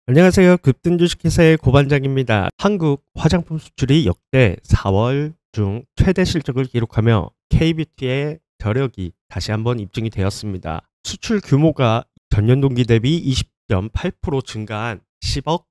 안녕하세요. 급등 주식회사의 고반장입니다. 한국 화장품 수출이 역대 4월 중 최대 실적을 기록하며 K뷰티의 저력이 다시 한번 입증이 되었습니다. 수출 규모가 전년 동기 대비 20.8% 증가한 10억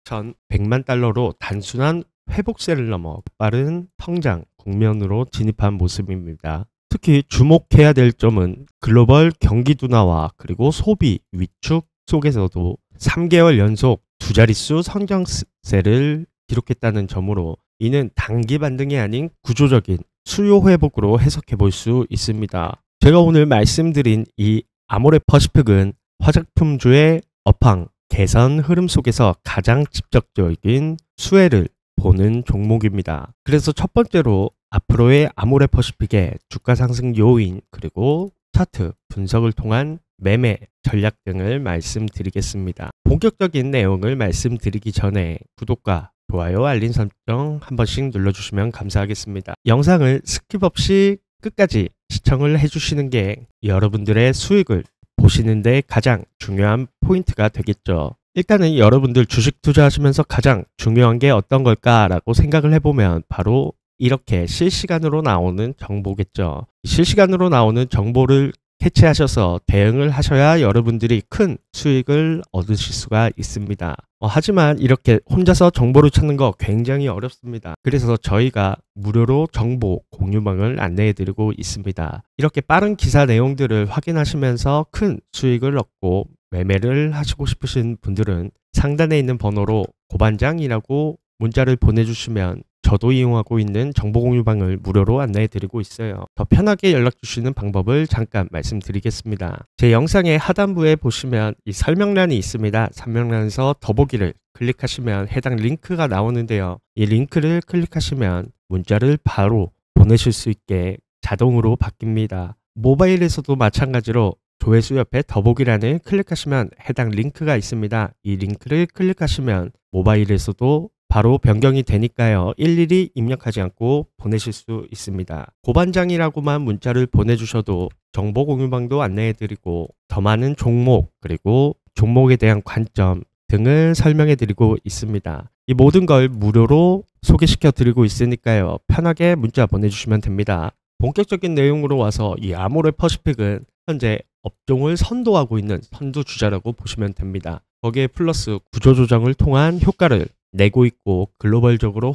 4,100만 달러로 단순한 회복세를 넘어 빠른 성장 국면으로 진입한 모습입니다. 특히 주목해야 될 점은 글로벌 경기 둔화와 그리고 소비 위축 속에서도 3개월 연속 두 자릿수 성장세를 기록했다는 점으로 이는 단기 반등이 아닌 구조적인 수요 회복으로 해석해 볼 수 있습니다. 제가 오늘 말씀드린 이 아모레 퍼시픽은 화장품주의 업황 개선 흐름 속에서 가장 직접적인 수혜를 보는 종목입니다. 그래서 첫 번째로 앞으로의 아모레 퍼시픽의 주가 상승 요인 그리고 차트 분석을 통한 매매 전략 등을 말씀드리겠습니다. 본격적인 내용을 말씀드리기 전에 구독과 좋아요, 알림 설정 한 번씩 눌러주시면 감사하겠습니다. 영상을 스킵 없이 끝까지 시청을 해주시는 게 여러분들의 수익을 보시는데 가장 중요한 포인트가 되겠죠. 일단은 여러분들 주식 투자하시면서 가장 중요한 게 어떤 걸까라고 생각을 해보면 바로 이렇게 실시간으로 나오는 정보겠죠. 실시간으로 나오는 정보를 캐치하셔서 대응을 하셔야 여러분들이 큰 수익을 얻으실 수가 있습니다. 하지만 이렇게 혼자서 정보를 찾는 거 굉장히 어렵습니다. 그래서 저희가 무료로 정보 공유방을 안내해 드리고 있습니다. 이렇게 빠른 기사 내용들을 확인하시면서 큰 수익을 얻고 매매를 하시고 싶으신 분들은 상단에 있는 번호로 고반장이라고 문자를 보내주시면 저도 이용하고 있는 정보공유방을 무료로 안내해 드리고 있어요. 더 편하게 연락 주시는 방법을 잠깐 말씀드리겠습니다. 제 영상의 하단부에 보시면 이 설명란이 있습니다. 설명란에서 더보기를 클릭하시면 해당 링크가 나오는데요. 이 링크를 클릭하시면 문자를 바로 보내실 수 있게 자동으로 바뀝니다. 모바일에서도 마찬가지로 조회수 옆에 더보기란을 클릭하시면 해당 링크가 있습니다. 이 링크를 클릭하시면 모바일에서도 바로 변경이 되니까요. 일일이 입력하지 않고 보내실 수 있습니다. 고반장이라고만 문자를 보내주셔도 정보 공유방도 안내해드리고 더 많은 종목 그리고 종목에 대한 관점 등을 설명해드리고 있습니다. 이 모든 걸 무료로 소개시켜드리고 있으니까요. 편하게 문자 보내주시면 됩니다. 본격적인 내용으로 와서 이 아모레 퍼시픽은 현재 업종을 선도하고 있는 선두주자라고 보시면 됩니다. 거기에 플러스 구조조정을 통한 효과를 내고 있고 글로벌적으로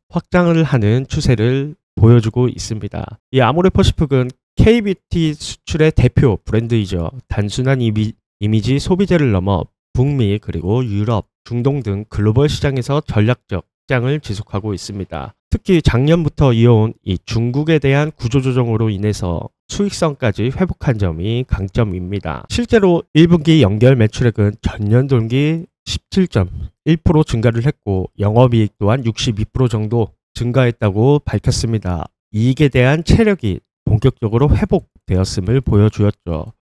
확장을 하는 추세를 보여주고 있습니다. 이 아모레 퍼시픽은 K뷰티 수출의 대표 브랜드이죠. 단순한 이미지 소비재를 넘어 북미 그리고 유럽, 중동 등 글로벌 시장에서 전략적 확장을 지속하고 있습니다. 특히 작년부터 이어온 이 중국에 대한 구조조정으로 인해서 수익성까지 회복한 점이 강점입니다. 실제로 1분기 연결 매출액은 전년 동기 17.1% 증가를 했고 영업이익 또한 62% 정도 증가했다고 밝혔습니다. 이익에 대한 체력이 본격적으로 회복되었음을 보여주었죠.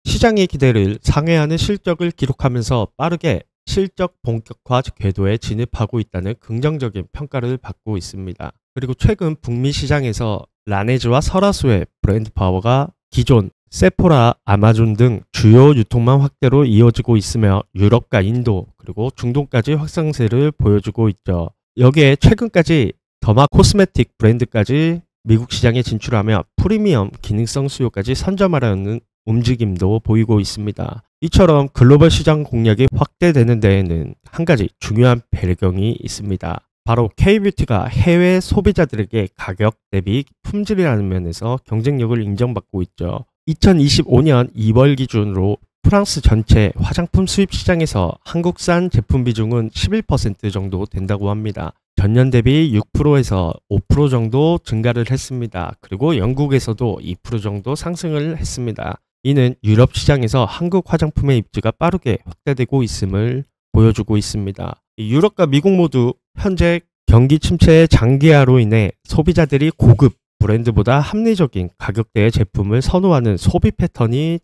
시장의 기대를 상회하는 실적을 기록하면서 빠르게 실적 본격화 궤도에 진입하고 있다는 긍정적인 평가를 받고 있습니다. 그리고 최근 북미 시장에서 라네즈와 설화수의 브랜드 파워가 기존 세포라, 아마존 등 주요 유통망 확대로 이어지고 있으며 유럽과 인도 그리고 중동까지 확산세를 보여주고 있죠. 여기에 최근까지 더마 코스메틱 브랜드까지 미국 시장에 진출하며 프리미엄 기능성 수요까지 선점하려는 움직임도 보이고 있습니다. 이처럼 글로벌 시장 공략이 확대되는 데에는 한 가지 중요한 배경이 있습니다. 바로 K뷰티가 해외 소비자들에게 가격 대비 품질이라는 면에서 경쟁력을 인정받고 있죠. 2025년 2월 기준으로 프랑스 전체 화장품 수입 시장에서 한국산 제품 비중은 11% 정도 된다고 합니다. 전년 대비 6%에서 5% 정도 증가를 했습니다. 그리고 영국에서도 2% 정도 상승을 했습니다. 이는 유럽 시장에서 한국 화장품의 입지가 빠르게 확대되고 있음을 보여주고 있습니다. 유럽과 미국 모두 현재 경기 침체의 장기화로 인해 소비자들이 고급 브랜드보다 합리적인 가격대의 제품을 선호하는 소비 패턴이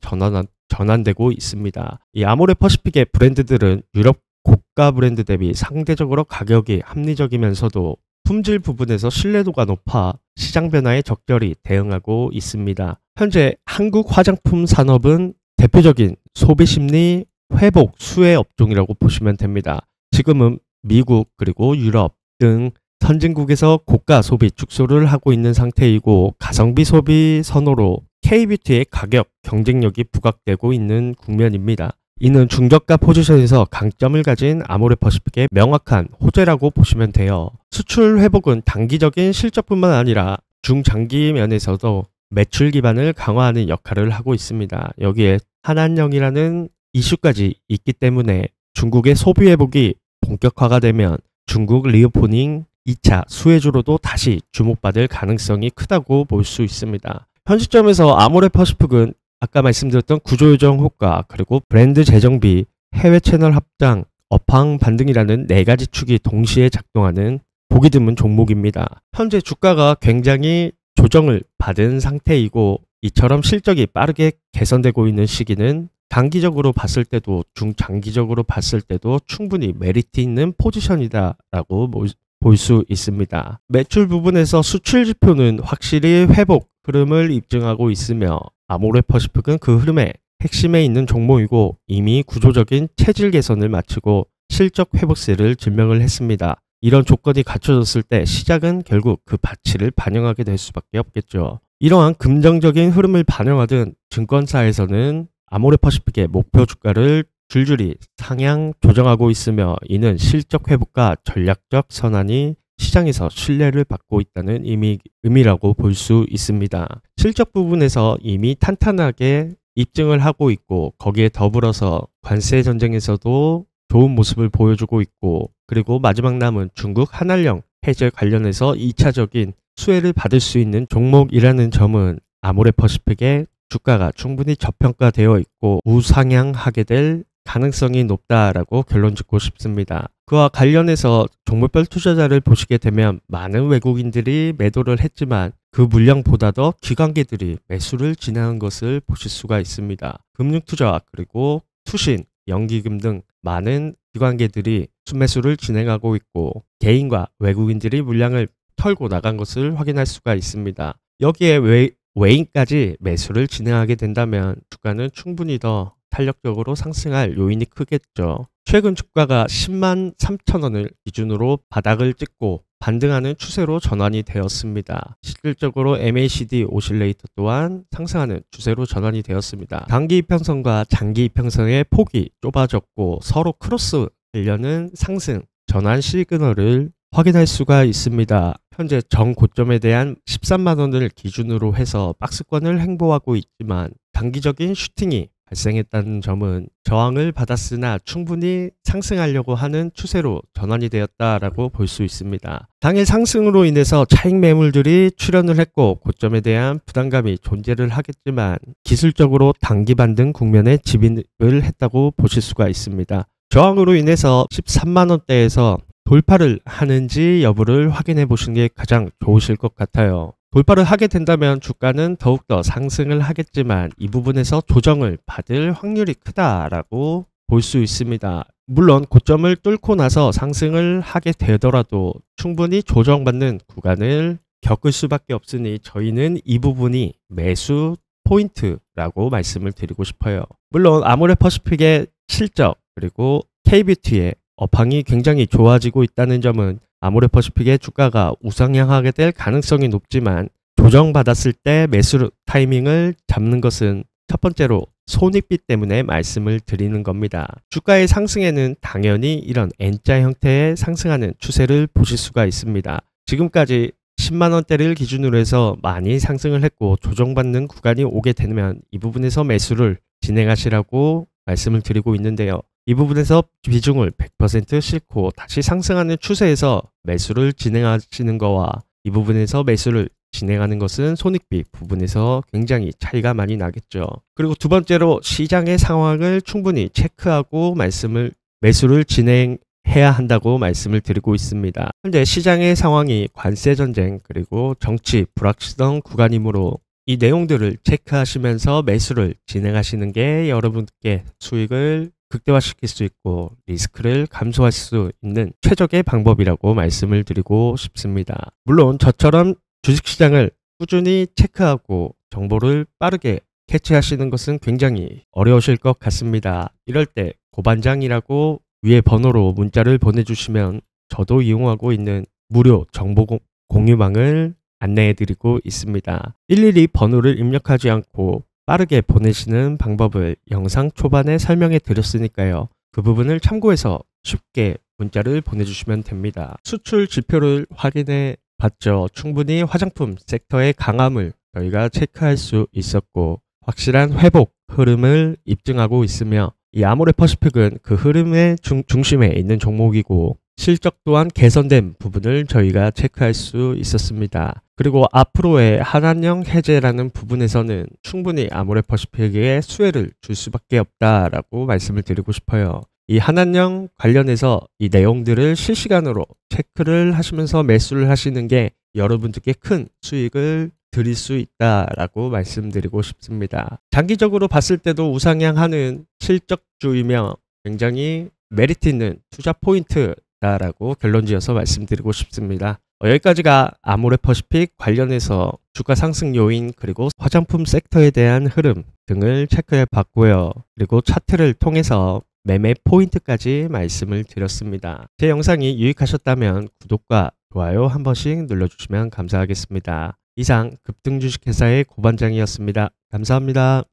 전환되고 있습니다. 이 아모레 퍼시픽의 브랜드들은 유럽 고가 브랜드 대비 상대적으로 가격이 합리적이면서도 품질 부분에서 신뢰도가 높아 시장 변화에 적절히 대응하고 있습니다. 현재 한국 화장품 산업은 대표적인 소비 심리 회복 수혜 업종이라고 보시면 됩니다. 지금은 미국 그리고 유럽 등 선진국에서 고가 소비 축소를 하고 있는 상태이고 가성비 소비 선호로 K뷰티의 가격 경쟁력이 부각되고 있는 국면입니다. 이는 중저가 포지션에서 강점을 가진 아모레퍼시픽의 명확한 호재라고 보시면 돼요. 수출 회복은 단기적인 실적뿐만 아니라 중장기 면에서도 매출 기반을 강화하는 역할을 하고 있습니다. 여기에 한한령이라는 이슈까지 있기 때문에 중국의 소비 회복이 본격화가 되면 중국 리오프닝 2차 수혜주로도 다시 주목받을 가능성이 크다고 볼 수 있습니다. 현 시점에서 아모레퍼시픽은 아까 말씀드렸던 구조조정 효과, 그리고 브랜드 재정비, 해외 채널 확장, 업황 반등이라는 4가지 축이 동시에 작동하는 보기 드문 종목입니다. 현재 주가가 굉장히 조정을 받은 상태이고 이처럼 실적이 빠르게 개선되고 있는 시기는 단기적으로 봤을 때도 중장기적으로 봤을 때도 충분히 메리트 있는 포지션이다라고 볼 수 있습니다. 매출 부분에서 수출 지표는 확실히 회복 흐름을 입증하고 있으며 아모레퍼시픽은 그 흐름의 핵심에 있는 종목이고 이미 구조적인 체질 개선을 마치고 실적 회복세를 증명을 했습니다. 이런 조건이 갖춰졌을 때 시장은 결국 그 가치를 반영하게 될 수밖에 없겠죠. 이러한 긍정적인 흐름을 반영하던 증권사에서는 아모레퍼시픽의 목표 주가를 줄줄이 상향 조정하고 있으며 이는 실적 회복과 전략적 선환이 시장에서 신뢰를 받고 있다는 의미라고 볼 수 있습니다. 실적 부분에서 이미 탄탄하게 입증을 하고 있고 거기에 더불어서 관세 전쟁에서도 좋은 모습을 보여주고 있고 그리고 마지막 남은 중국 한한령 해제 관련해서 2차적인 수혜를 받을 수 있는 종목이라는 점은 아모레퍼시픽의 주가가 충분히 저평가되어 있고 우상향하게 될 가능성이 높다라고 결론 짓고 싶습니다. 그와 관련해서 종목별 투자자를 보시게 되면 많은 외국인들이 매도를 했지만 그 물량보다 더 기관계들이 매수를 진행한 것을 보실 수가 있습니다. 금융투자와 그리고 투신, 연기금 등 많은 기관계들이 순매수를 진행하고 있고 개인과 외국인들이 물량을 털고 나간 것을 확인할 수가 있습니다. 여기에 외인까지 매수를 진행하게 된다면 주가는 충분히 더 탄력적으로 상승할 요인이 크겠죠. 최근 주가가 10만 3천 원을 기준으로 바닥을 찍고 반등하는 추세로 전환이 되었습니다. 실질적으로 MACD 오실레이터 또한 상승하는 추세로 전환이 되었습니다. 단기 이평선과 장기 이평선의 폭이 좁아졌고 서로 크로스 되려는 상승 전환 시그널을 확인할 수가 있습니다. 현재 정고점에 대한 13만 원을 기준으로 해서 박스권을 횡보하고 있지만 단기적인 슈팅이 발생했다는 점은 저항을 받았으나 충분히 상승하려고 하는 추세로 전환이 되었다라고 볼 수 있습니다. 당일 상승으로 인해서 차익 매물들이 출현을 했고 고점에 대한 부담감이 존재를 하겠지만 기술적으로 단기 반등 국면에 진입을 했다고 보실 수가 있습니다. 저항으로 인해서 13만 원대에서 돌파를 하는지 여부를 확인해 보시는 게 가장 좋으실 것 같아요. 돌파를 하게 된다면 주가는 더욱더 상승을 하겠지만 이 부분에서 조정을 받을 확률이 크다라고 볼 수 있습니다. 물론 고점을 뚫고 나서 상승을 하게 되더라도 충분히 조정받는 구간을 겪을 수밖에 없으니 저희는 이 부분이 매수 포인트라고 말씀을 드리고 싶어요. 물론 아모레퍼시픽의 실적 그리고 K뷰티의 업황이 굉장히 좋아지고 있다는 점은 아모레퍼시픽의 주가가 우상향하게 될 가능성이 높지만 조정받았을 때 매수 타이밍을 잡는 것은 첫 번째로 손익비 때문에 말씀을 드리는 겁니다. 주가의 상승에는 당연히 이런 N자 형태의 상승하는 추세를 보실 수가 있습니다. 지금까지 10만 원대를 기준으로 해서 많이 상승을 했고 조정받는 구간이 오게 되면 이 부분에서 매수를 진행하시라고 말씀을 드리고 있는데요. 이 부분에서 비중을 100% 싣고 다시 상승하는 추세에서 매수를 진행하시는 거와 이 부분에서 매수를 진행하는 것은 손익비 부분에서 굉장히 차이가 많이 나겠죠. 그리고 두 번째로 시장의 상황을 충분히 체크하고 매수를 진행해야 한다고 말씀을 드리고 있습니다. 현재 시장의 상황이 관세 전쟁 그리고 정치 불확실성 구간이므로 이 내용들을 체크하시면서 매수를 진행하시는 게 여러분께 수익을 극대화시킬 수 있고 리스크를 감소할 수 있는 최적의 방법이라고 말씀을 드리고 싶습니다. 물론 저처럼 주식시장을 꾸준히 체크하고 정보를 빠르게 캐치하시는 것은 굉장히 어려우실 것 같습니다. 이럴 때 고반장이라고 위에 번호로 문자를 보내주시면 저도 이용하고 있는 무료 정보 공유망을 안내해드리고 있습니다. 일일이 번호를 입력하지 않고 빠르게 보내시는 방법을 영상 초반에 설명해 드렸으니까요. 그 부분을 참고해서 쉽게 문자를 보내주시면 됩니다. 수출 지표를 확인해 봤죠. 충분히 화장품 섹터의 강함을 저희가 체크할 수 있었고 확실한 회복 흐름을 입증하고 있으며 이 아모레퍼시픽은 그 흐름의 중심에 있는 종목이고 실적 또한 개선된 부분을 저희가 체크할 수 있었습니다. 그리고 앞으로의 한한령 해제라는 부분에서는 충분히 아모레퍼시픽에게 수혜를 줄 수밖에 없다라고 말씀을 드리고 싶어요. 이 한한령 관련해서 이 내용들을 실시간으로 체크를 하시면서 매수를 하시는 게 여러분들께 큰 수익을 드릴 수 있다라고 말씀드리고 싶습니다. 장기적으로 봤을 때도 우상향하는 실적주이며 굉장히 메리트 있는 투자 포인트다라고 결론 지어서 말씀드리고 싶습니다. 여기까지가 아모레퍼시픽 관련해서 주가 상승 요인 그리고 화장품 섹터에 대한 흐름 등을 체크해 봤고요. 그리고 차트를 통해서 매매 포인트까지 말씀을 드렸습니다. 제 영상이 유익하셨다면 구독과 좋아요 한 번씩 눌러주시면 감사하겠습니다. 이상 급등주식회사의 고반장이었습니다. 감사합니다.